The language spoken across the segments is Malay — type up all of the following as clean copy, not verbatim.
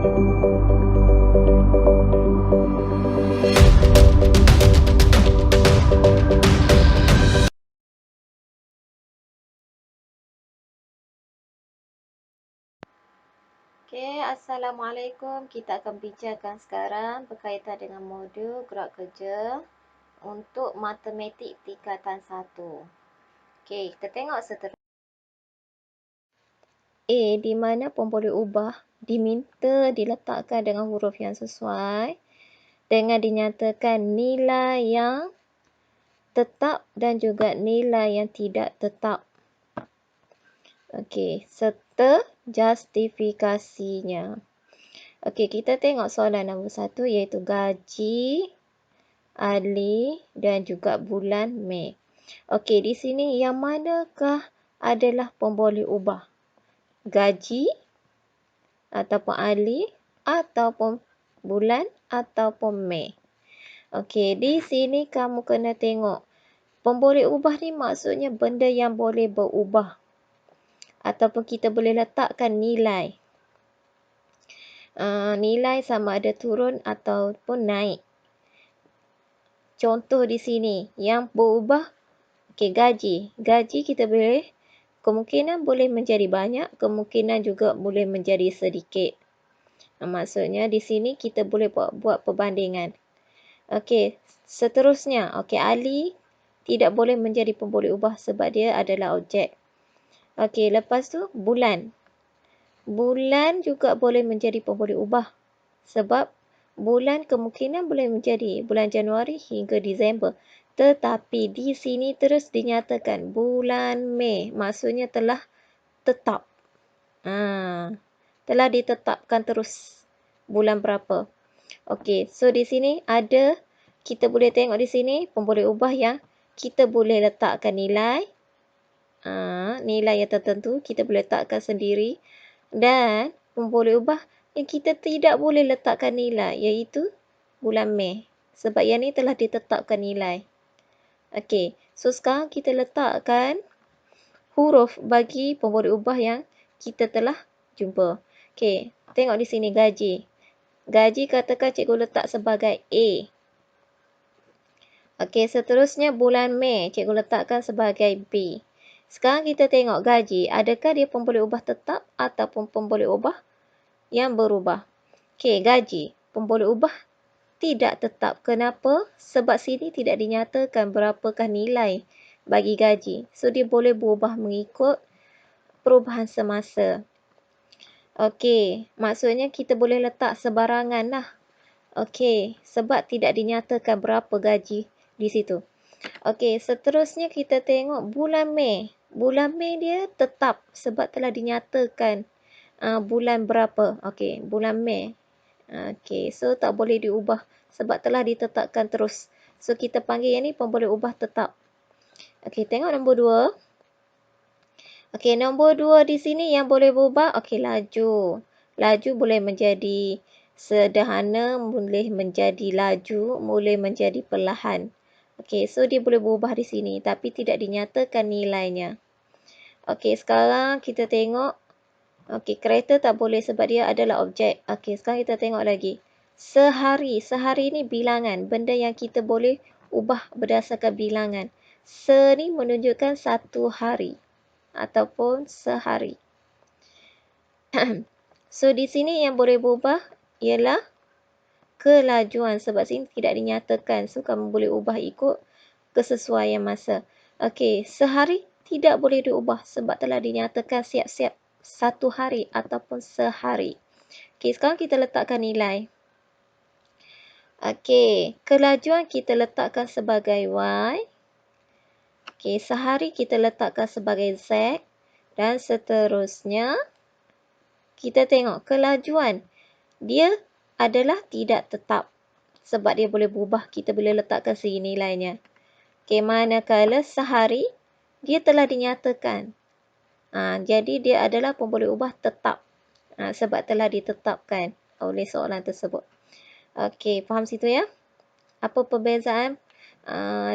Okey, Assalamualaikum. Kita akan bincangkan sekarang berkaitan dengan modul gerak kerja untuk matematik tingkatan 1. Okey, kita tengok seterusnya. A di mana pemboleh ubah diminta diletakkan dengan huruf yang sesuai dengan dinyatakan nilai yang tetap dan juga nilai yang tidak tetap. Okey, serta justifikasinya. Okey, kita tengok soalan nombor 1 iaitu gaji ahli dan juga bulan Mei. Okey, di sini yang manakah adalah pemboleh ubah? Gaji ataupun ahli ataupun bulan ataupun Mei. Okey, di sini kamu kena tengok. Pemboleh ubah ni maksudnya benda yang boleh berubah. Ataupun kita boleh letakkan nilai. Nilai sama ada turun ataupun naik. Contoh di sini yang berubah, okey, gaji. Gaji kita boleh, kemungkinan boleh menjadi banyak, kemungkinan juga boleh menjadi sedikit. Maksudnya di sini kita boleh buat perbandingan. Okey, seterusnya, okey, ahli tidak boleh menjadi pemboleh ubah sebab dia adalah objek. Okey, lepas tu bulan. Bulan juga boleh menjadi pemboleh ubah sebab bulan kemungkinan boleh menjadi bulan Januari hingga Disember. Tetapi di sini terus dinyatakan bulan Mei, maksudnya telah tetap. Telah ditetapkan terus bulan berapa. Okey, so di sini ada, kita boleh tengok di sini pemboleh ubah yang kita boleh letakkan nilai. Nilai yang tertentu kita boleh letakkan sendiri. Dan pemboleh ubah yang kita tidak boleh letakkan nilai iaitu bulan Mei. Sebab yang ni telah ditetapkan nilai. Okey, so sekarang kita letakkan huruf bagi pemboleh ubah yang kita telah jumpa. Okey, tengok di sini gaji. Gaji katakan cikgu letak sebagai A. Okey, seterusnya bulan Mei cikgu letakkan sebagai B. Sekarang kita tengok gaji, adakah dia pemboleh ubah tetap ataupun pemboleh ubah yang berubah? Okey, gaji, pemboleh ubah tidak tetap. Kenapa? Sebab sini tidak dinyatakan berapakah nilai bagi gaji. So, dia boleh berubah mengikut perubahan semasa. Okey, maksudnya kita boleh letak sebarangan lah. Okey, sebab tidak dinyatakan berapa gaji di situ. Okey, seterusnya kita tengok bulan Mei. Bulan Mei dia tetap sebab telah dinyatakan bulan berapa. Okey, bulan Mei. Okey, so tak boleh diubah sebab telah ditetapkan terus. So kita panggil yang ni pemboleh ubah tetap. Okey, tengok nombor 2. Okey, nombor 2 di sini yang boleh berubah. Okey, laju. Laju boleh menjadi sederhana, boleh menjadi laju, boleh menjadi perlahan. Okey, so dia boleh berubah di sini tapi tidak dinyatakan nilainya. Okey, sekarang kita tengok. Okey, kereta tak boleh sebab dia adalah objek. Okey, sekarang kita tengok lagi. Sehari. Sehari ni bilangan. Benda yang kita boleh ubah berdasarkan bilangan. Se ni menunjukkan satu hari ataupun sehari. So, di sini yang boleh berubah ialah kelajuan sebab sini tidak dinyatakan. So, kamu boleh ubah ikut kesesuaian masa. Okey, sehari tidak boleh diubah sebab telah dinyatakan siap-siap satu hari ataupun sehari. Okey, sekarang kita letakkan nilai. Okey, kelajuan kita letakkan sebagai Y. Okey, sehari kita letakkan sebagai Z. Dan seterusnya, kita tengok kelajuan. Dia adalah tidak tetap. Sebab dia boleh berubah, kita boleh letakkan segi nilainya. Okey, manakala sehari, dia telah dinyatakan. Jadi, dia adalah pemboleh ubah tetap. Sebab telah ditetapkan oleh soalan tersebut. Okey, faham situ ya? Apa perbezaan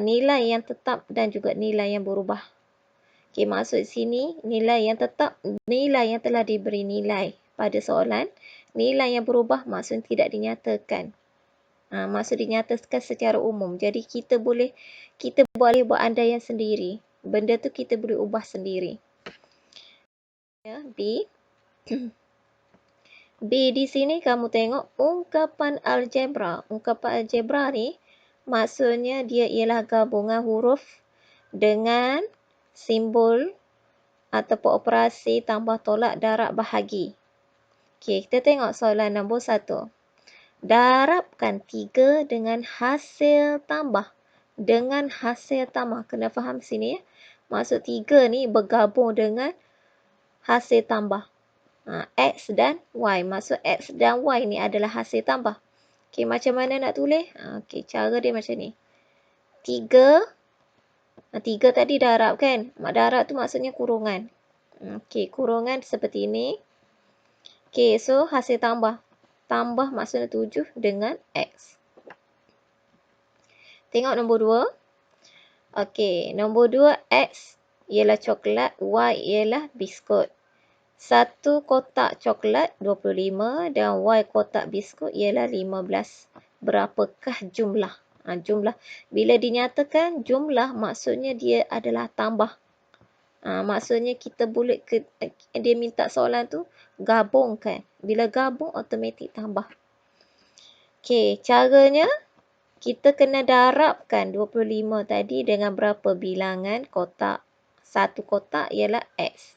nilai yang tetap dan juga nilai yang berubah? Okey, maksud sini nilai yang tetap, nilai yang telah diberi nilai pada soalan. Nilai yang berubah maksudnya tidak dinyatakan. Maksud dinyatakan secara umum. Jadi kita boleh buat andaian sendiri. Benda tu kita boleh ubah sendiri. Ya, B. B di sini kamu tengok ungkapan algebra. Ungkapan algebra ni maksudnya dia ialah gabungan huruf dengan simbol ataupun operasi tambah tolak darab bahagi. Okey, kita tengok soalan nombor 1. Darabkan 3 dengan hasil tambah. Dengan hasil tambah. Kena faham sini ya. Maksud 3 ni bergabung dengan hasil tambah. X dan Y. Maksud X dan Y ni adalah hasil tambah. Okey, macam mana nak tulis? Okey, cara dia macam ni. 3 tadi darab kan? Darab tu maksudnya kurungan. Okey, kurungan seperti ini. Okey, so hasil tambah. Tambah maksudnya 7 dengan X. Tengok nombor 2. Okey, nombor 2 X ialah coklat, Y ialah biskut. 1 kotak coklat 25 dan Y kotak biskut ialah 15. Berapakah jumlah? Jumlah. Bila dinyatakan jumlah maksudnya dia adalah tambah. Maksudnya kita boleh, dia minta soalan tu gabungkan. Bila gabung automatik tambah. Okey, caranya kita kena darabkan 25 tadi dengan berapa bilangan kotak. 1 kotak ialah X.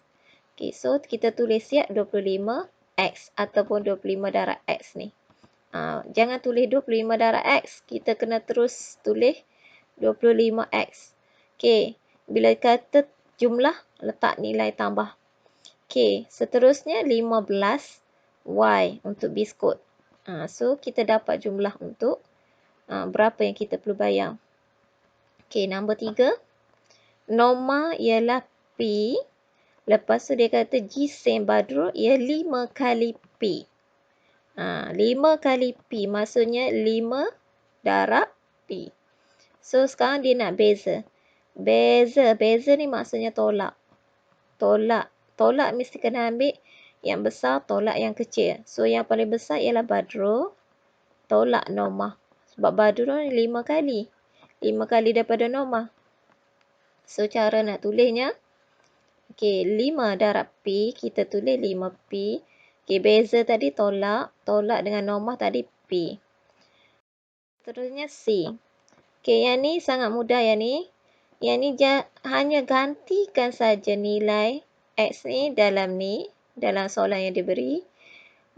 Okey, so kita tulis siap 25X ataupun 25 darab X ni. Jangan tulis 25 darab X. Kita kena terus tulis 25X. Okey, bila kata jumlah, letak nilai tambah. Okey, seterusnya 15Y untuk biskut. So, kita dapat jumlah untuk berapa yang kita perlu bayar. Okey, nombor 3. Norma ialah P. Lepas tu dia kata jisim Badrul ia 5 kali P. 5 kali P maksudnya 5 darab P. So, sekarang dia nak beza. Beza ni maksudnya tolak. Tolak mesti kena ambil yang besar, tolak yang kecil. So, yang paling besar ialah Badrul. Tolak Norma. Sebab Badrul ni 5 kali. 5 kali daripada Norma. So, cara nak tulisnya. Okey, 5 darab P. Kita tulis 5P. Okey, beza tadi tolak. Tolak dengan Norma tadi P. Terusnya C. Okey, yang ni sangat mudah yang ni. Yang ni hanya gantikan saja nilai X ni. Dalam soalan yang diberi.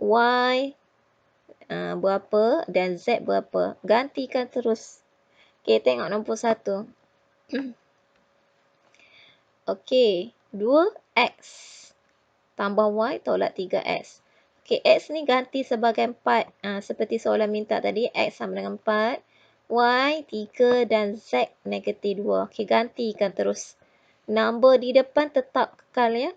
Y berapa dan Z berapa. Gantikan terus. Okey, tengok nombor 1. Okey, 2X tambah Y tolak 3X. Okey, X ni ganti sebagai 4. Seperti soalan minta tadi, X sama dengan 4. Y 3 dan Z negatif 2. Okey, gantikan terus. Nombor di depan tetap kekal ya.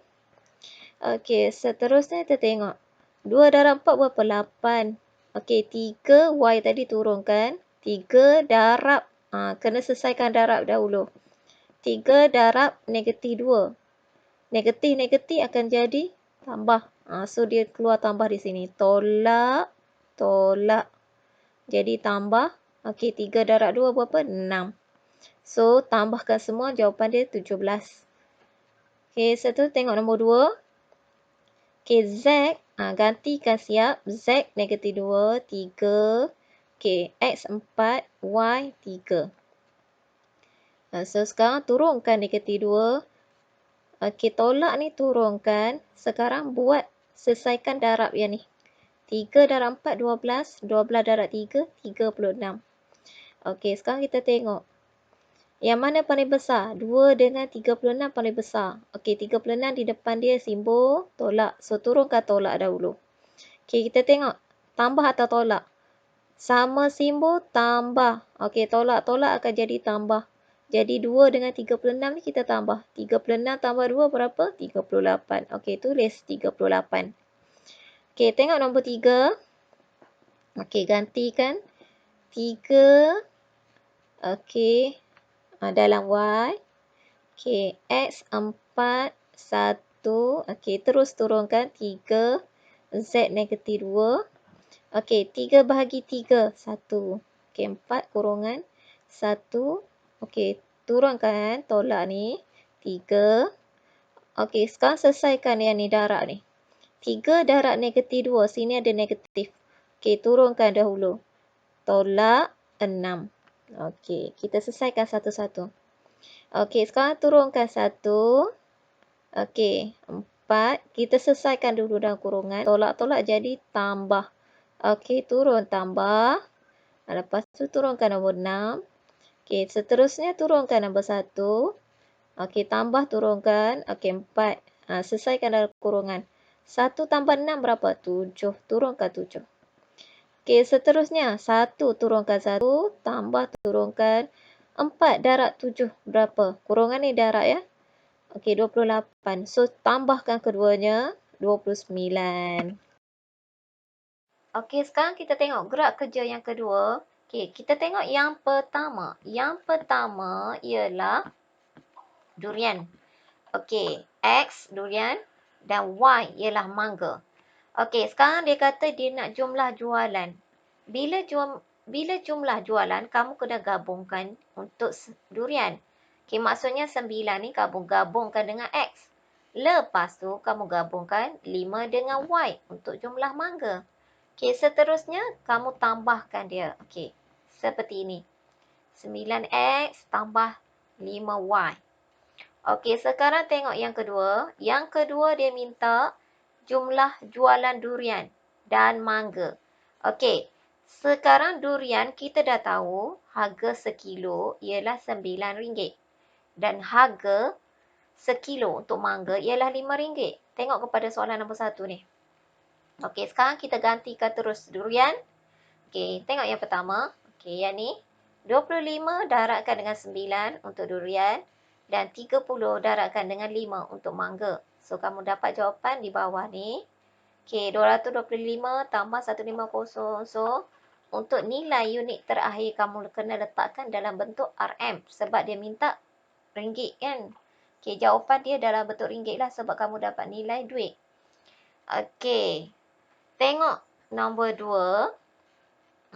Okey, seterusnya kita tengok. 2 darab 4 berapa? 8. Okey, 3 Y tadi turunkan. 3 darab. Kena selesaikan darab dahulu. 3 darab negatif 2. Negatif akan jadi tambah. So, dia keluar tambah di sini. Tolak. Jadi, tambah. Okey, 3 darab 2 berapa? 6. So, tambahkan semua. Jawapan dia 17. Okey, seterusnya tengok nombor 2. Okey, Z. Gantikan siap. Z negatif 2. 3. Okey, X 4. Y 3. So, sekarang turunkan negatif 2. Okey, tolak ni turunkan. Sekarang selesaikan darab yang ni. 3 darab 4, 12. 12 darab 3, 36. Okey, sekarang kita tengok. Yang mana paling besar? 2 dengan 36 paling besar. Okey, 36 di depan dia simbol tolak. So, turunkan tolak dahulu. Okey, kita tengok. Tambah atau tolak? Sama simbol, tambah. Okey, tolak akan jadi tambah. Jadi 2 dengan 36 ni kita tambah. 36 tambah 2 berapa? 38. Okey, tulis 38. Okey, tengok nombor 3. Okey, gantikan. 3. Okey. Dalam Y. Okey, X 4, 1. Okey, terus turunkan 3. Z negatif 2. Okey, 3 bahagi 3, 1. Okey, 4 kurungan 1. Okey, turunkan tolak ni. 3. Okey, sekarang selesaikan yang ni darab ni. 3 darab negatif 2. Sini ada negatif. Okey, turunkan dahulu. Tolak 6. Okey, kita selesaikan satu-satu. Okey, sekarang turunkan 1. Okey, 4. Kita selesaikan dulu dalam kurungan. Tolak-tolak jadi tambah. Okey, turun tambah. Lepas tu turunkan nombor 6. Okey, seterusnya turunkan nombor 1. Okey, tambah turunkan. Okey, 4. Selesaikan dalam kurungan. 1 tambah 6 berapa? 7. Turunkan 7. Okey, seterusnya 1 turunkan 1. Tambah turunkan 4 darab 7 berapa? Kurungan ni darab ya. Okey, 28. So, tambahkan keduanya, 29. Okey, sekarang kita tengok gerak kerja yang kedua. Okey, kita tengok yang pertama. Yang pertama ialah durian. Okey, X durian dan Y ialah mangga. Okey, sekarang dia kata dia nak jumlah jualan. Bila jumlah jualan, kamu kena gabungkan untuk durian. Okey, maksudnya 9 ni kamu gabungkan dengan X. Lepas tu, kamu gabungkan 5 dengan Y untuk jumlah mangga. Okey, seterusnya, kamu tambahkan dia. Okey, seperti ini. 9X tambah 5Y. Okey, sekarang tengok yang kedua. Yang kedua, dia minta jumlah jualan durian dan mangga. Okey, sekarang durian kita dah tahu harga sekilo ialah RM9 dan harga sekilo untuk mangga ialah RM5. Tengok kepada soalan nombor 1 ni. Okey, sekarang kita gantikan terus durian. Okey, tengok yang pertama. Okey, yang ni 25 darabkan dengan 9 untuk durian dan 30 darabkan dengan 5 untuk mangga. So, kamu dapat jawapan di bawah ni. Okey, 225 tambah 150. So, untuk nilai unit terakhir kamu kena letakkan dalam bentuk RM sebab dia minta ringgit kan. Okey, jawapan dia dalam bentuk ringgit lah sebab kamu dapat nilai duit. Okey, tengok nombor 2.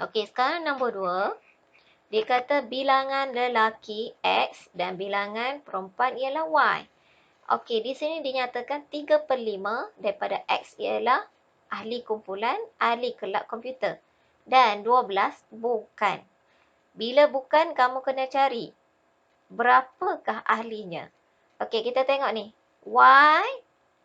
Okey, sekarang nombor 2. Dia kata bilangan lelaki X dan bilangan perempuan ialah Y. Okey, di sini dinyatakan 3/5 daripada X ialah ahli kumpulan, ahli kelab komputer. Dan 12 bukan. Bila bukan, kamu kena cari berapakah ahlinya. Okey, kita tengok ni. Y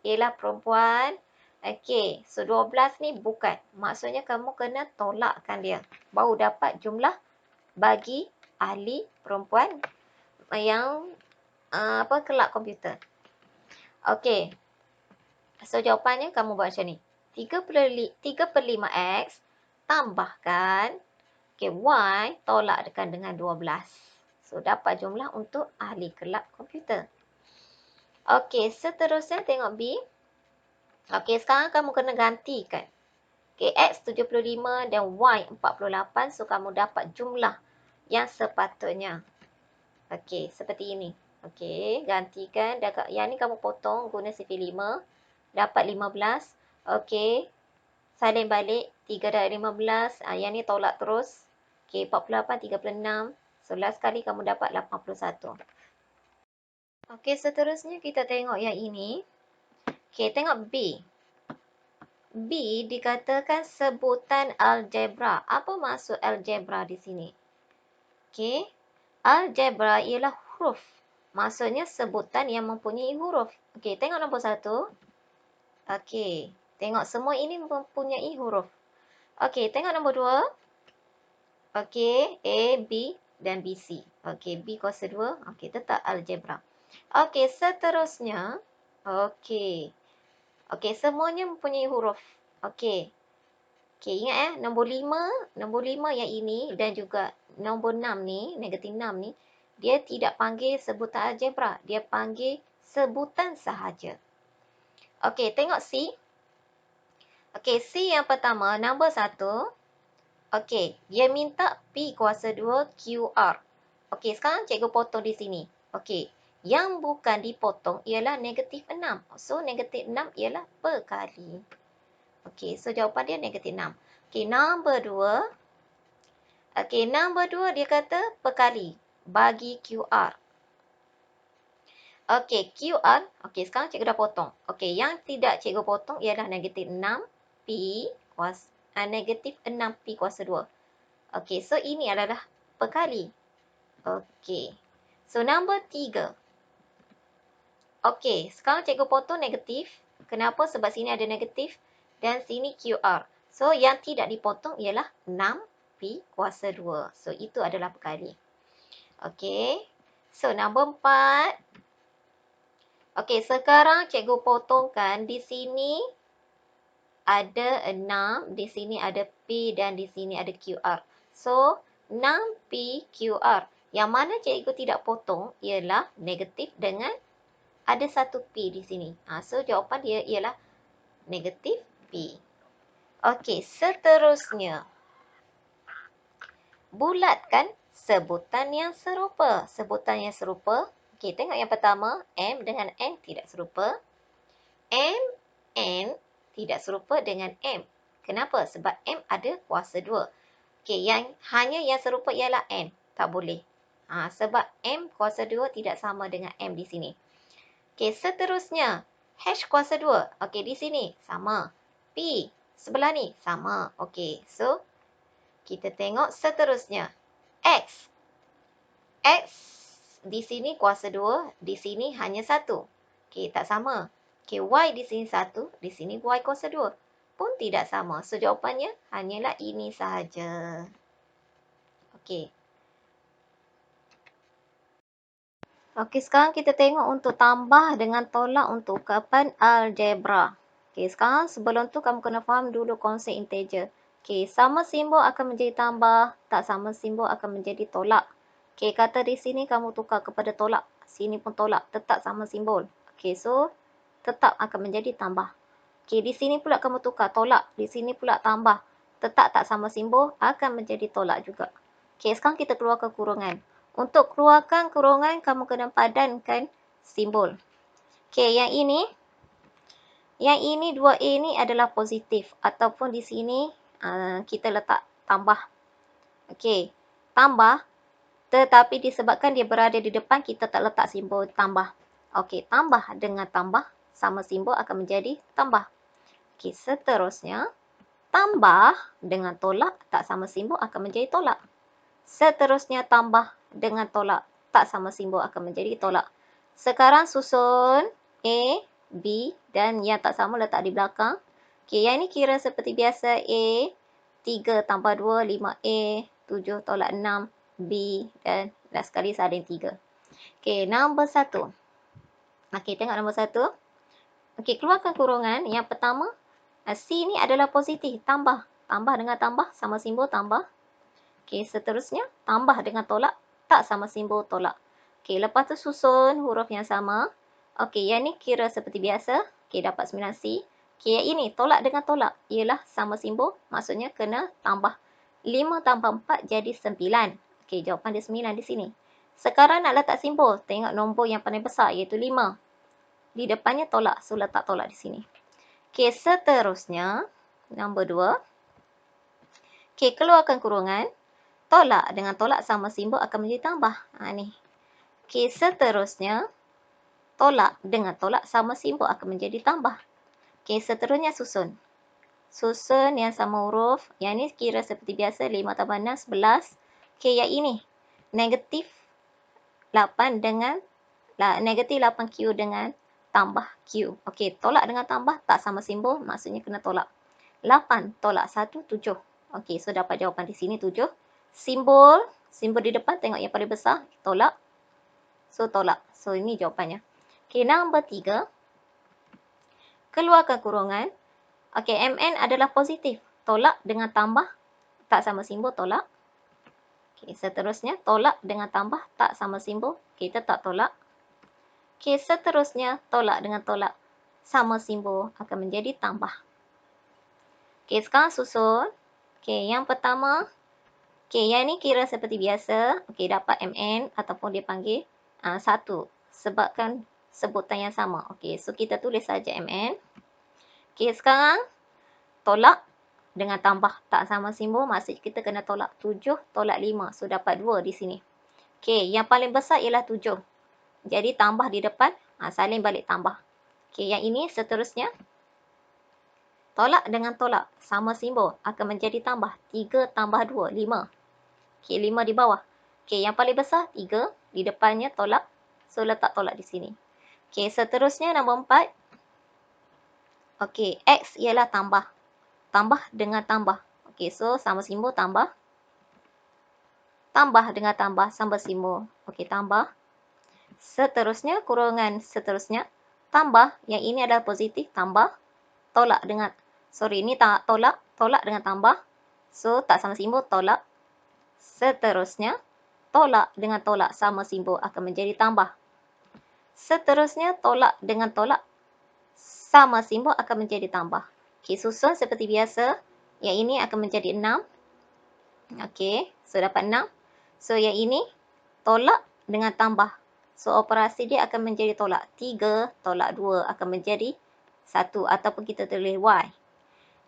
ialah perempuan. Okey, so 12 ni bukan. Maksudnya kamu kena tolakkan dia. Baru dapat jumlah bagi ahli perempuan yang kelab komputer. Okey. So, jawapannya kamu buat macam ni. 3/5X tambahkan Y tolakkan dengan 12. So, dapat jumlah untuk ahli kelab komputer. Okey, seterusnya tengok B. Okey, sekarang kamu kena gantikan. Okey, X 75 dan Y 48. So, kamu dapat jumlah yang sepatutnya. Okey, seperti ini. Okey, gantikan. Yang ni kamu potong guna sifir 5. Dapat 15. Okey, salin balik. 3 darab 15. Yang ni tolak terus. Okey, 48, 36. So, last kali kamu dapat 81. Okey, seterusnya kita tengok yang ini. Okey, tengok B. B dikatakan sebutan algebra. Apa maksud algebra di sini? Okey, algebra ialah huruf. Maksudnya sebutan yang mempunyai huruf. Okey, tengok nombor 1. Okey, tengok semua ini mempunyai huruf. Okey, tengok nombor 2. Okey, A, B dan BC. Okey, B kuasa 2. Okey, tetap algebra. Okey, seterusnya. Okey. Okey, semuanya mempunyai huruf. Okey. Okey, ingat nombor 5 yang ini dan juga nombor 6 ni, negatif 6 ni, dia tidak panggil sebutan algebra. Dia panggil sebutan sahaja. Okey, tengok C. Okey, C yang pertama, nombor 1. Okey, dia minta P kuasa 2 QR. Okey, sekarang cikgu potong di sini. Okey, yang bukan dipotong ialah negatif 6. So, negatif 6 ialah perkali. Okey, so jawapan dia negatif 6. Okey, nombor 2. Okey, nombor 2 dia kata perkali bagi QR. Okey, QR. Okey, sekarang cikgu dah potong. Okey, yang tidak cikgu potong ialah negatif 6P kuasa, negatif 6P kuasa 2. Okey, so ini adalah perkali. Okey, so nombor 3. Okey, sekarang cikgu potong negatif. Kenapa? Sebab sini ada negatif dan sini QR. So, yang tidak dipotong ialah 6P kuasa 2. So, itu adalah perkali. Okey, so nombor 4. Okey, sekarang cikgu potongkan di sini ada 6, di sini ada P dan di sini ada QR. So, 6P QR. Yang mana cikgu tidak potong ialah negatif dengan ada 1P di sini. So, jawapan dia ialah negatif P. Okey, seterusnya. Bulatkan sebutan yang serupa. Sebutan yang serupa. Okey, tengok yang pertama. M dengan N tidak serupa. M, N tidak serupa dengan M. Kenapa? Sebab M ada kuasa 2. Okey, hanya yang serupa ialah N. Tak boleh. Sebab M kuasa 2 tidak sama dengan M di sini. Okey, seterusnya. H kuasa 2. Okey, di sini sama. P sebelah ni sama. Okey, so kita tengok seterusnya. X. X di sini kuasa 2, di sini hanya 1. Okey, tak sama. Okey, Y di sini 1, di sini Y kuasa 2. Pun tidak sama. So, jawapannya hanyalah ini sahaja. Okey. Okey, sekarang kita tengok untuk tambah dengan tolak untuk ungkapan algebra. Okey, sekarang sebelum tu kamu kena faham dulu konsep integer. Okey, sama simbol akan menjadi tambah, tak sama simbol akan menjadi tolak. Okey, kata di sini kamu tukar kepada tolak. Sini pun tolak, tetap sama simbol. Okey, so tetap akan menjadi tambah. Okey, di sini pula kamu tukar tolak, di sini pula tambah. Tetap tak sama simbol, akan menjadi tolak juga. Okey, sekarang kita keluarkan kurungan. Untuk keluarkan kurungan, kamu kena padankan simbol. Okey, yang ini 2A ni adalah positif. Ataupun di sini kita letak tambah. Okey, tambah. Tetapi disebabkan dia berada di depan, kita tak letak simbol tambah. Okey, tambah dengan tambah, sama simbol akan menjadi tambah. Okey, seterusnya. Tambah dengan tolak, tak sama simbol akan menjadi tolak. Seterusnya tambah dengan tolak, tak sama simbol akan menjadi tolak. Sekarang susun A, B dan yang tak sama letak di belakang. Okey, yang ini kira seperti biasa. A, 3 tambah 2, 5A, 7 tolak 6, B dan last sekali ada yang 3. Okey, nombor 1. Okey, tengok nombor 1. Okey, keluarkan kurungan. Yang pertama, C ni adalah positif, tambah. Tambah dengan tambah, sama simbol tambah. Okey, seterusnya, tambah dengan tolak, tak sama simbol tolak. Okey, lepas tu susun huruf yang sama. Okey, yang ni kira seperti biasa. Okey, dapat 9C. Okey, yang ini tolak dengan tolak, ialah sama simbol, maksudnya kena tambah. 5 tambah 4 jadi 9. Okey, jawapan dia 9 di sini. Sekarang nak letak simbol, tengok nombor yang paling besar, iaitu 5. Di depannya tolak, so letak tolak di sini. Okey, seterusnya, nombor 2. Okey, keluarkan kurungan. Tolak dengan tolak sama simbol akan menjadi tambah. Ni. Okey, seterusnya, tolak dengan tolak sama simbol akan menjadi tambah. Okey, seterusnya susun. Susun yang sama huruf. Yang ni kira seperti biasa, 5 tambah 6, 11. Okey, yang ini, negatif 8 dengan, negatif 8Q dengan tambah Q. Okey, tolak dengan tambah tak sama simbol, maksudnya kena tolak. 8 tolak 1, 7. Okey, so dapat jawapan di sini 7. Simbol di depan tengok yang paling besar, tolak. So, tolak. So, ini jawapannya. Okey, nombor 3. Keluarkan kurungan. Okey, MN adalah positif. Tolak dengan tambah, tak sama simbol, tolak. Okey, seterusnya, tolak dengan tambah, tak sama simbol, kita tak tolak. Okey, seterusnya, tolak dengan tolak, sama simbol, akan menjadi tambah. Okey, sekarang susun. Okey, yang pertama, okey, yang ni kira seperti biasa. Okey, dapat MN ataupun dia panggil 1. Sebabkan sebutan yang sama. Okey, so kita tulis saja MN. Okey, sekarang tolak dengan tambah tak sama simbol, maksud kita kena tolak 7 tolak 5. So, dapat 2 di sini. Okey, yang paling besar ialah 7. Jadi, tambah di depan, saling balik tambah. Okey, yang ini seterusnya. Tolak dengan tolak, sama simbol, akan menjadi tambah. 3 tambah 2, 5. Okey, 5 di bawah. Okey, yang paling besar, 3. Di depannya tolak. So, letak tolak di sini. Okey, seterusnya nombor 4. Okey, X ialah tambah. Tambah dengan tambah. Okey, so sama simbol tambah. Tambah dengan tambah, sama simbol. Okey, tambah. Seterusnya, kurungan seterusnya. Tambah, yang ini adalah positif, tambah. Tolak dengan, ini tolak. Tolak dengan tambah. So, tak sama simbol, tolak. Seterusnya, tolak dengan tolak sama simbol akan menjadi tambah. Seterusnya, tolak dengan tolak sama simbol akan menjadi tambah. Okey, susun seperti biasa. Yang ini akan menjadi 6. Okey, so dapat 6. So, yang ini tolak dengan tambah. So, operasi dia akan menjadi tolak. 3 tolak 2 akan menjadi 1 ataupun kita tulis Y.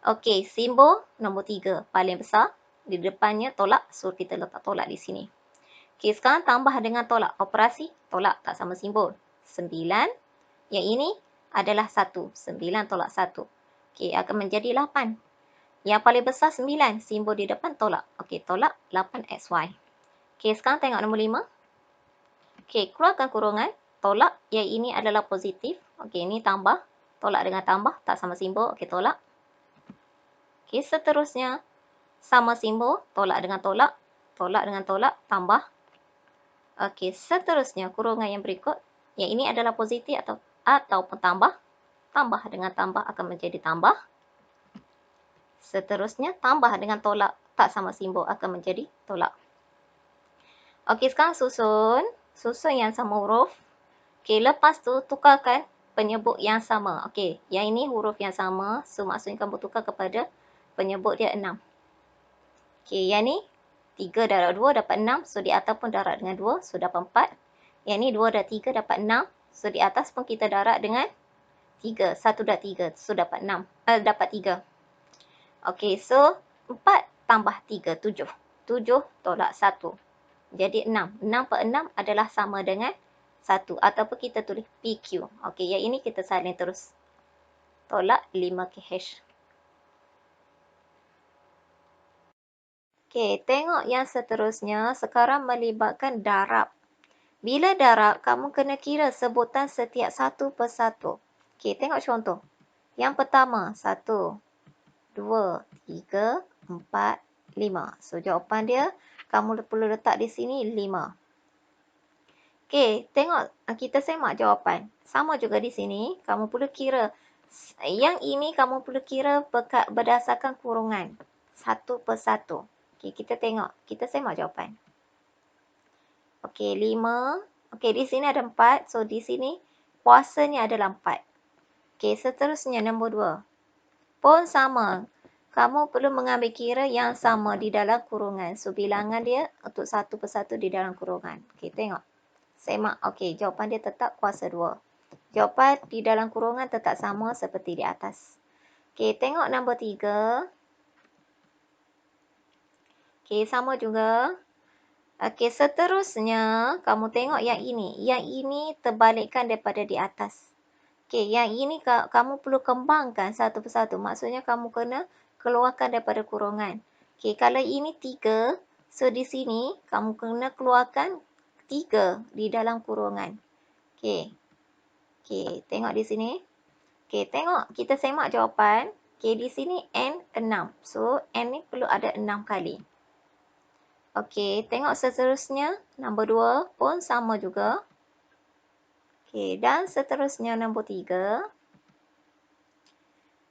Okey, simbol nombor 3 paling besar. Di depannya tolak, so kita letak tolak di sini. Okey, sekarang tambah dengan tolak. Operasi tolak tak sama simbol. 9. Yang ini adalah 1. 9 tolak 1. Okey, akan menjadi 8. Yang paling besar 9. Simbol di depan tolak. Okey, tolak 8XY. Okey, sekarang tengok nombor 5. Okey, keluarkan kurungan. Tolak yang ini adalah positif. Okey, ini tambah. Tolak dengan tambah. Tak sama simbol. Okey, tolak. Okey, seterusnya. Sama simbol. Tolak dengan tolak. Tolak dengan tolak. Tambah. Okey, seterusnya kurungan yang berikut. Yang ini adalah positif ataupun tambah. Tambah dengan tambah akan menjadi tambah. Seterusnya, tambah dengan tolak. Tak sama simbol akan menjadi tolak. Okey, sekarang susun. Susun yang sama huruf. Okey, lepas tu tukarkan penyebut yang sama. Okey, yang ini huruf yang sama. So, maksudnya kamu tukar kepada penyebut dia 6. Okey, yang ni 3 darab 2 dapat 6. So, di atas pun darab dengan 2. So, dapat 4. Yang ni 2 darab 3 dapat 6. So, di atas pun kita darab dengan 3. 1 darab 3. So, dapat 6. Dapat 3. Okey, so 4 tambah 3, 7. 7 tolak 1. Jadi 6. 6 per 6 adalah sama dengan 1. Ataupun kita tulis PQ. Okey, yang ini kita salin terus. Tolak 5KH. Okey, tengok yang seterusnya. Sekarang melibatkan darab. Bila darab, kamu kena kira sebutan setiap satu persatu. Okey, tengok contoh. Yang pertama, 1, 2, 3, 4, 5. So, jawapan dia, kamu perlu letak di sini 5. Okey, tengok. Kita semak jawapan. Sama juga di sini. Kamu perlu kira. Yang ini kamu perlu kira berdasarkan kurungan. Satu persatu. Okey, kita tengok. Kita semak jawapan. Okey, 5. Okey, di sini ada 4. So, di sini kuasanya adalah 4. Okey, seterusnya nombor 2. Pun sama. Kamu perlu mengambil kira yang sama di dalam kurungan. So, bilangan dia untuk satu persatu di dalam kurungan. Okey, tengok. Semak. Okey, jawapan dia tetap kuasa 2. Jawapan di dalam kurungan tetap sama seperti di atas. Okey, tengok nombor 3. Okey, sama juga. Okey, seterusnya kamu tengok yang ini. Yang ini terbalikkan daripada di atas. Okey, yang ini kamu perlu kembangkan satu persatu. Maksudnya kamu kena keluarkan daripada kurungan. Okey, kalau ini 3, so di sini kamu kena keluarkan 3 di dalam kurungan. Okey. Okey, tengok di sini. Okey, tengok. Kita semak jawapan. Okey, di sini N 6. So, N ni perlu ada 6 kali. Okey, tengok seterusnya. Nombor 2 pun sama juga. Okey, dan seterusnya nombor 3.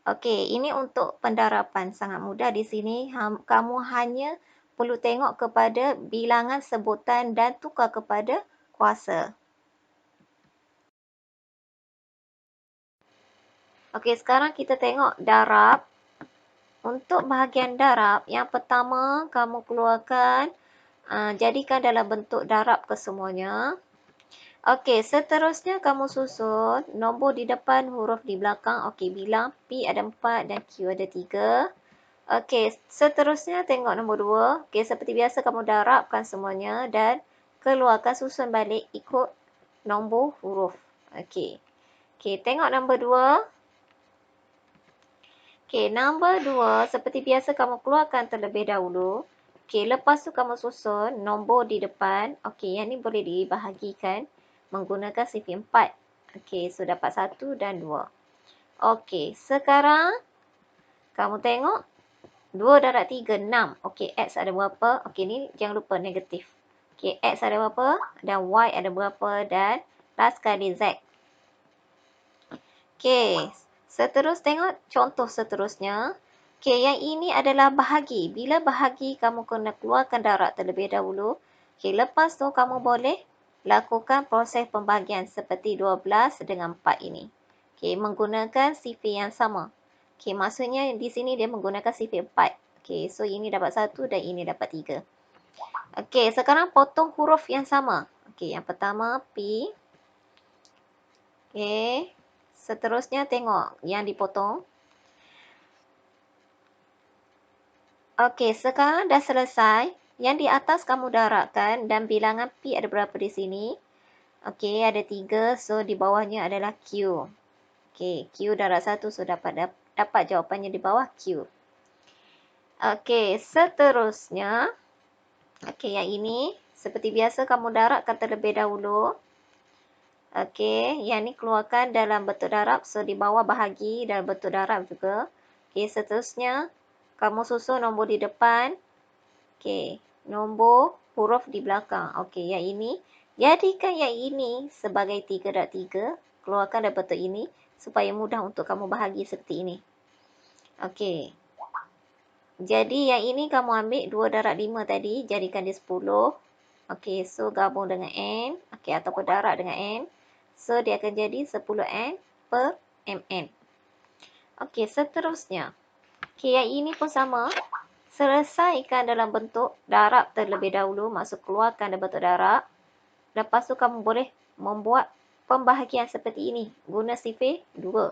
Okey, ini untuk pendarapan. Sangat mudah di sini. Kamu hanya perlu tengok kepada bilangan sebutan dan tukar kepada kuasa. Okey, sekarang kita tengok darab. Untuk bahagian darab, yang pertama kamu keluarkan, jadikan dalam bentuk darab kesemuanya. Okey, seterusnya kamu susun nombor di depan, huruf di belakang. Okey, bilang P ada 4 dan Q ada 3. Okey, seterusnya tengok nombor 2. Okey, seperti biasa kamu darabkan semuanya dan keluarkan, susun balik ikut nombor huruf. Okey. Okey, tengok nombor 2. Okey, nombor 2 seperti biasa kamu keluarkan terlebih dahulu. Okey, lepas tu kamu susun nombor di depan. Okey, yang ni boleh dibahagikan menggunakan sifar 4. Okey, so dapat 1 dan 2. Okey, sekarang kamu tengok 2 darab 3, 6. Okey, X ada berapa? Okey, ni jangan lupa negatif. Okey, X ada berapa? Dan Y ada berapa? Dan last sekali Z. Okey, tengok contoh seterusnya. Okey, yang ini adalah bahagi. Bila bahagi, kamu kena keluarkan darab terlebih dahulu. Okey, lepas tu kamu boleh lakukan proses pembahagian seperti 12 dengan 4 ini. Okey, menggunakan sifar yang sama. Okey, maksudnya di sini dia menggunakan sifar 4. Okey, so ini dapat 1 dan ini dapat 3. Okey, sekarang potong huruf yang sama. Okey, yang pertama P. Okey, seterusnya tengok yang dipotong. Okey, sekarang dah selesai. Yang di atas kamu darabkan dan bilangan P ada berapa di sini? Okey, ada 3. So, di bawahnya adalah Q. Okey, Q darab 1. So, dapat jawapannya di bawah Q. Okey, seterusnya. Okey, yang ini. Seperti biasa kamu darabkan terlebih dahulu. Okey, yang ni keluarkan dalam bentuk darab. So, di bawah bahagi dalam bentuk darab juga. Okey, seterusnya. Kamu susun nombor di depan. Okey, nombor huruf di belakang. Okey, yang ini. Jadikan yang ini sebagai 3 darab 3. Keluarkan dalam bentuk ini. Supaya mudah untuk kamu bahagi seperti ini. Okey. Jadi yang ini kamu ambil 2 darab 5 tadi. Jadikan dia 10. Okey, so gabung dengan N. Okey, ataupun darab dengan N. So, dia akan jadi 10N per MN. Okey, seterusnya. Okey, yang ini pun sama. Selesaikan dalam bentuk darab terlebih dahulu. Maksud keluarkan dalam bentuk darab. Lepas tu kamu boleh membuat pembahagian seperti ini. Guna sifar 2.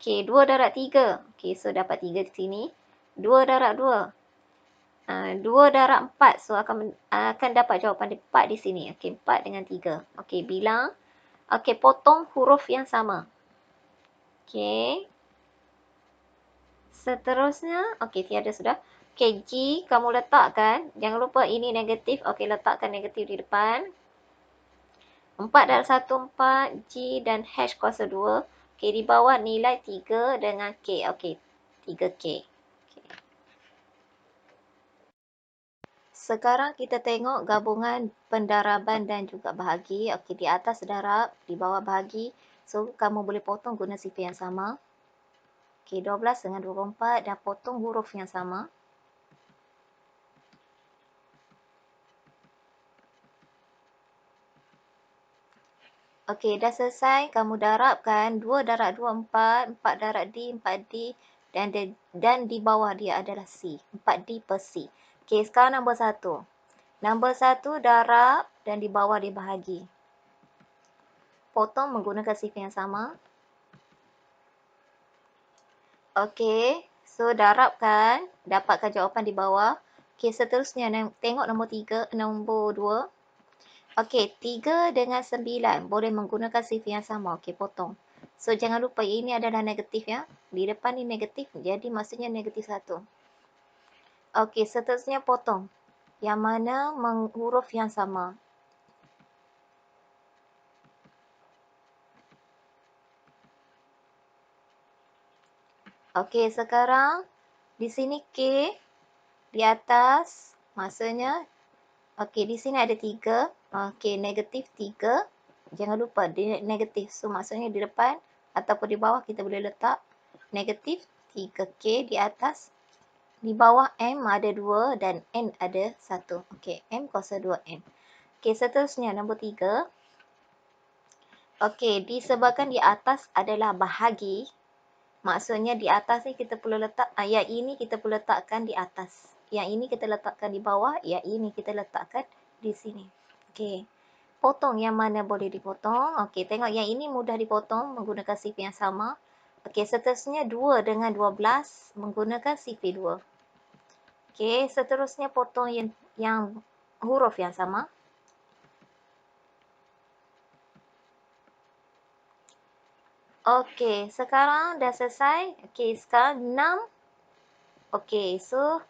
Okey, 2 darab 3. Okey, so dapat 3 di sini. 2 darab 2. 2 darab 4. So, akan dapat jawapan 4 di sini. Okey, 4 dengan 3. Okey, bilang. Okey, potong huruf yang sama. Okey. Seterusnya, okey, tiada sudah. Okey, G kamu letakkan. Jangan lupa ini negatif. Okey, letakkan negatif di depan. 4 darab 1, 4. G dan H kuasa 2. Okey, di bawah nilai 3 dengan K. Okey, 3K. Okay. Sekarang kita tengok gabungan pendaraban dan juga bahagi. Okey, di atas darab, di bawah bahagi. So, kamu boleh potong guna sifar yang sama. Okey, 12 dengan 24 dan potong huruf yang sama. Okey, dah selesai. Kamu darabkan 2 darab 2, 4. 4 darab D, 4D. Dan di bawah dia adalah C. 4D per C. Okey, sekarang nombor 1. Nombor 1 darab dan di bawah dia bahagi. Potong menggunakan sifar yang sama. Okey, so darabkan, dapatkan jawapan di bawah. Okey, seterusnya tengok nombor 3, nombor 2. Okey, 3 dengan 9 boleh menggunakan sifar yang sama. Okey, potong. So, jangan lupa ini adalah negatif ya. Di depan ni negatif, jadi maksudnya negatif 1. Okey, seterusnya potong. Yang mana huruf yang sama. Okey, sekarang di sini K di atas, maksudnya okey, di sini ada 3. Okey, negatif 3. Jangan lupa dia negatif. So, maksudnya di depan ataupun di bawah kita boleh letak negatif 3K di atas. Di bawah M ada 2 dan N ada 1. Okey, M kuasa 2N. Okey, seterusnya nombor 3. Okey, disebabkan di atas adalah bahagi. Maksudnya di atas ni kita perlu letak, yang ini kita perlu letakkan di atas. Yang ini kita letakkan di bawah, yang ini kita letakkan di sini. Okey. potong yang mana boleh dipotong. Okey, tengok yang ini mudah dipotong menggunakan sifar yang sama. Okey, seterusnya 2 dengan 12 menggunakan sifar 2. Okey, seterusnya potong yang huruf yang sama. Okey, sekarang dah selesai. Okey, sekarang 6. Okey, so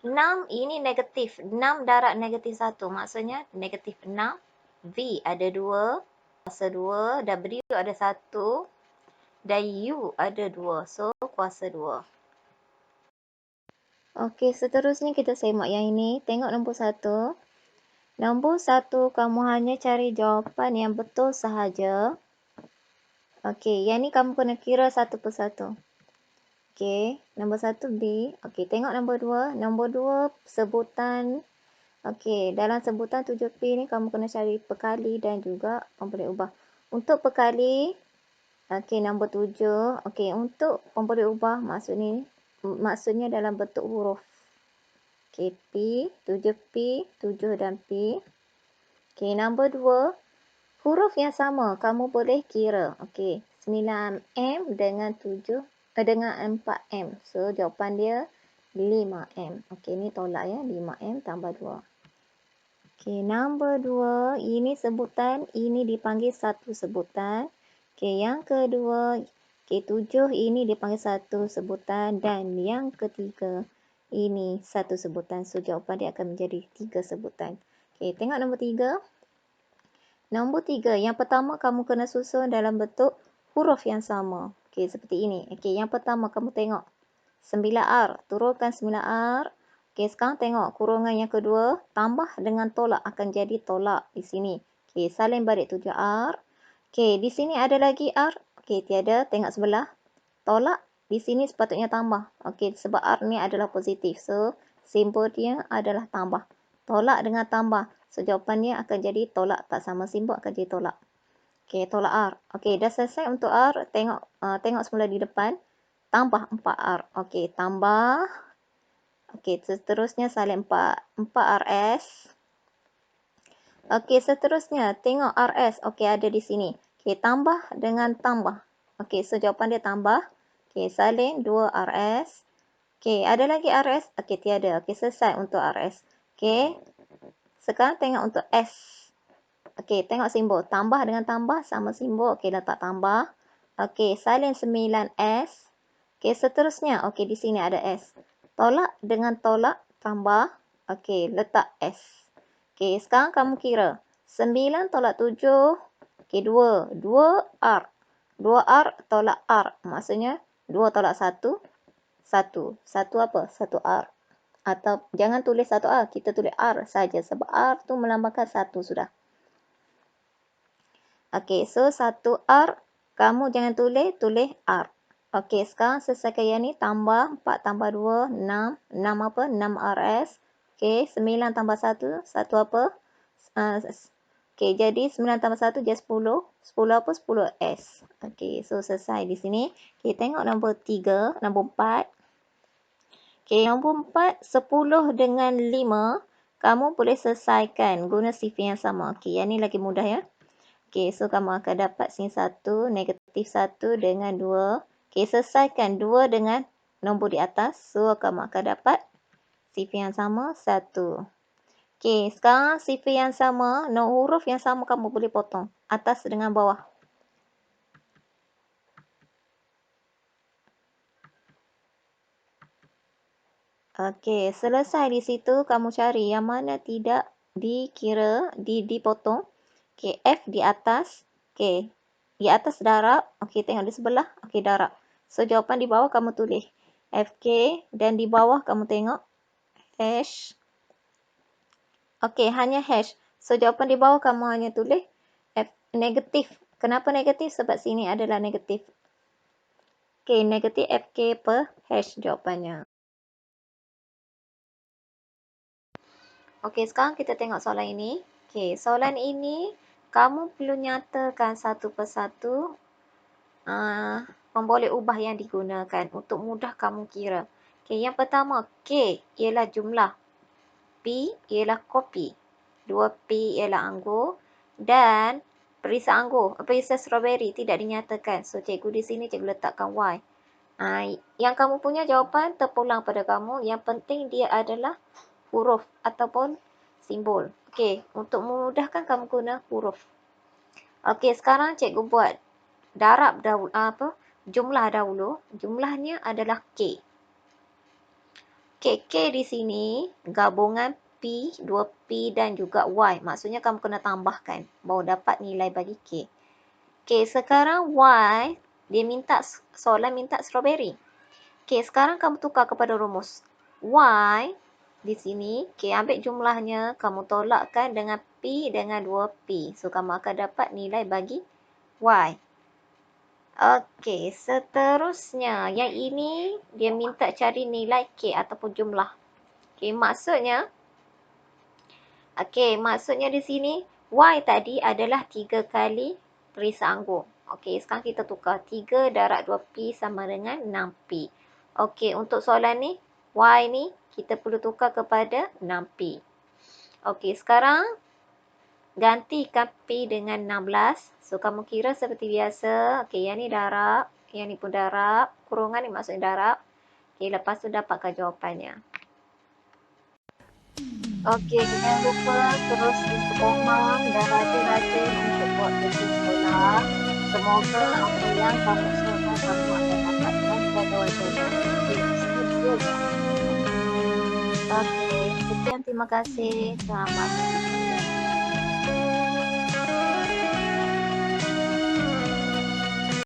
6 ini negatif. 6 darab negatif 1. Maksudnya negatif 6. V ada 2. Kuasa 2. W ada 1. Dan U ada 2. So, kuasa 2. Okey, seterusnya kita semak yang ini. Tengok nombor 1. Nombor 1, kamu hanya cari jawapan yang betul sahaja. Okey, yang ni kamu kena kira satu persatu. Okey, nombor 1 B. Okey, tengok nombor 2. Nombor 2 sebutan. Okey, dalam sebutan 7P ni kamu kena cari perkali dan juga pemboleh ubah. Untuk perkali, okey, nombor 7. Okey, untuk pemboleh ubah maksudnya dalam bentuk huruf. Okey, P, 7P, 7 dan P. Okey, nombor 2. Huruf yang sama, kamu boleh kira. Okey, 9M dengan 4M. So, jawapan dia 5M. Okey, ni tolak ya. 5M tambah 2. Okey, nombor 2. Ini sebutan. Ini dipanggil satu sebutan. Okey, yang kedua. Okey, 7 ini dipanggil satu sebutan. Dan yang ketiga, ini satu sebutan. So, jawapan dia akan menjadi 3 sebutan. Okey, tengok nombor 3. Nombor 3, yang pertama kamu kena susun dalam bentuk huruf yang sama. Okey, seperti ini. Okey, yang pertama kamu tengok 9R, turunkan 9R. Okey, sekarang tengok kurungan yang kedua, tambah dengan tolak akan jadi tolak di sini. Okey, salin balik 7R. Okey, di sini ada lagi R. Okey, tiada, tengok sebelah. Tolak, di sini sepatutnya tambah. Okey, sebab R ni adalah positif. So, simbol dia adalah tambah. Tolak dengan tambah. So, jawapannya akan jadi tolak. Tak sama simbol akan jadi tolak. Okey, tolak R. Okey, dah selesai untuk R. Tengok semula di depan. Tambah 4R. Okey, tambah. Okey, seterusnya salin 4RS. Okey, seterusnya tengok RS. Okey, ada di sini. Okey, tambah dengan tambah. Okey, so jawapan dia tambah. Okey, salin 2RS. Okey, ada lagi RS? Okey, tiada. Okey, selesai untuk RS. Okey, sekarang tengok untuk S. Okey, tengok simbol. Tambah dengan tambah sama simbol. Okey, letak tambah. Okey, salin 9S. Okey, seterusnya. Okey, di sini ada S. Tolak dengan tolak tambah. Okey, letak S. Okey, sekarang kamu kira. 9 tolak 7. Okey, 2. 2R. 2R tolak R. Maksudnya 2 tolak 1. 1. 1 apa? 1R. Atau jangan tulis 1R, kita tulis R saja sebab R tu melambangkan 1 sudah. Okey, so 1R, kamu jangan tulis R. Okey, sekarang selesaikan yang ni, tambah 4 tambah 2, 6. 6 apa? 6RS. Okey, 9 tambah 1, 1 apa? Okey, jadi 9 tambah 1 jadi 10. 10 apa? 10S. Okey, so selesai di sini. Okey, tengok nombor 3, nombor 4. Okey, nombor 4, 10 dengan 5, kamu boleh selesaikan guna sifar yang sama. Okey, yang ni lagi mudah ya. Okey, so kamu akan dapat sini 1, negatif 1 dengan 2. Okey, selesaikan 2 dengan nombor di atas. So, kamu akan dapat sifar yang sama, 1. Okey, sekarang sifar yang sama, huruf yang sama kamu boleh potong. Atas dengan bawah. Okey, selesai di situ kamu cari yang mana tidak dikira, dipotong. Okey, F di atas. Okey, di atas darab. Okey, tengok di sebelah. Okey, darab. So, jawapan di bawah kamu tulis FK dan di bawah kamu tengok hash. Okey, hanya hash. So, jawapan di bawah kamu hanya tulis F negatif. Kenapa negatif? Sebab sini adalah negatif. Okey, negatif FK per hash jawapannya. Okey, sekarang kita tengok soalan ini. Okey, soalan ini kamu perlu nyatakan satu persatu pemboleh ubah yang digunakan untuk mudah kamu kira. Okey, yang pertama, K ialah jumlah. P ialah kopi. 2P ialah anggur. Dan perisa strawberry tidak dinyatakan. So, cikgu di sini cikgu letakkan Y. Yang kamu punya jawapan terpulang pada kamu. Yang penting dia adalah huruf ataupun simbol. Okey, untuk memudahkan kamu guna huruf. Okey, sekarang cikgu buat darab dahulu, jumlah dahulu. Jumlahnya adalah K. K di sini gabungan P, 2P dan juga Y. Maksudnya kamu kena tambahkan baru dapat nilai bagi K. Okey, sekarang Y, dia soalan minta strawberry. Okey, sekarang kamu tukar kepada rumus. Y di sini, ambil jumlahnya, kamu tolakkan dengan P dengan 2P. So, kamu akan dapat nilai bagi Y. Okey, seterusnya. Yang ini, dia minta cari nilai K ataupun jumlah. Maksudnya di sini, Y tadi adalah 3 kali perisa anggur. Okey, sekarang kita tukar. 3 darab 2P sama dengan 6P. Okey, untuk soalan ni, Y ni kita perlu tukar kepada 6P. Okey, sekarang gantikan P dengan 16. So, kamu kira seperti biasa. Okey, yang ni darab. Yang ni pun darab. Kurungan ni maksudnya darab. Okey, lepas tu dapatkan jawapannya. Okey, jangan lupa terus istiqomah dan rajin-rajin untuk buat kerja sekolah. Semoga apa yang kamu semua kamu akan dapatkan pada wawasan. Okey, sekian, terima kasih. Selamat.